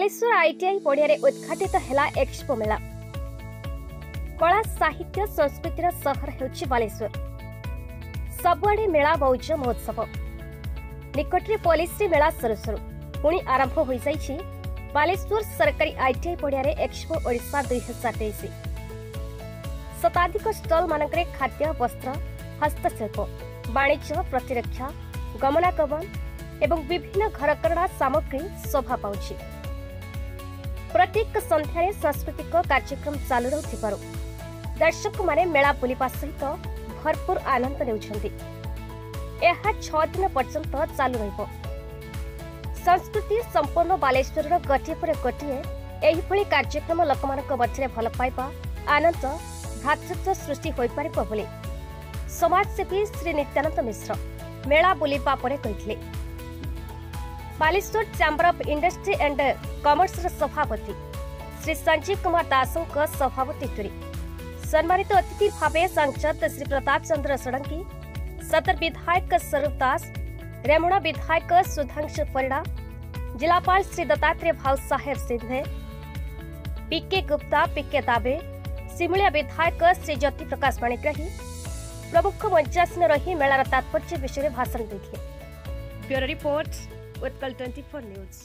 Baleshwar ITI पड़िया उद्घाटित है एक्सपो मेला। कला साहित्य संस्कृतिर सहर हेउछि बालेश्वर। सबुआडे मेला मौज महोत्सव। निकटरे पुलिस मेला सरु सरु पुणी आरंभ हो जाइछि बालेश्वर सरकारी आईटीआई पड़िया एक्सपो ओडिशा 2023। शताधिक स्टल मानकरे खाद्य वस्त्र हस्तशिल्प वाणिज्य प्रतिरक्षा गमनागमन एवं विभिन्न घरकरणा सामग्री शोभा पाउछि। प्रत्येक संध्यारे सांस्कृतिक कार्यक्रम चालू रहुथिबारु दर्शक माने मेला बुलिबा सहित भरपूर आनंद नेउछन्ति। एहा 6 दिन पर्यंत चालू रहिबो। संस्कृति संपूर्ण बालेश्वर गोटे पर गोटे एही भली कार्यक्रम लोकमानक मध्यरे भल पाइबा आनंद भ्रातृत्व सृष्टि होई पारिबो बोली समाजसेवी श्री नित्यानंद मिश्र मेला बुलिबा परे कहिथिले। Baleswar chamber of industry and commerce सभापति श्री संजीव कुमार दासों सभापति सम्मानित अतिथि भावे सांसद श्री प्रताप चंद्र षडंगी, सदर विधायक स्वरूप दास, रेमुणा विधायक सुधांशु परिड़ा, जिलापाल श्री दत्तात्रेय भाव साहेब सिंधे, पीके गुप्ता, पीके दाबे, सिमुलिया विधायक श्री ज्योति प्रकाश माणिग्राही प्रमुख मंचासीन रही मेलार तात्पर्य विषय भाषण देते। Bureau report Utkal 24 news.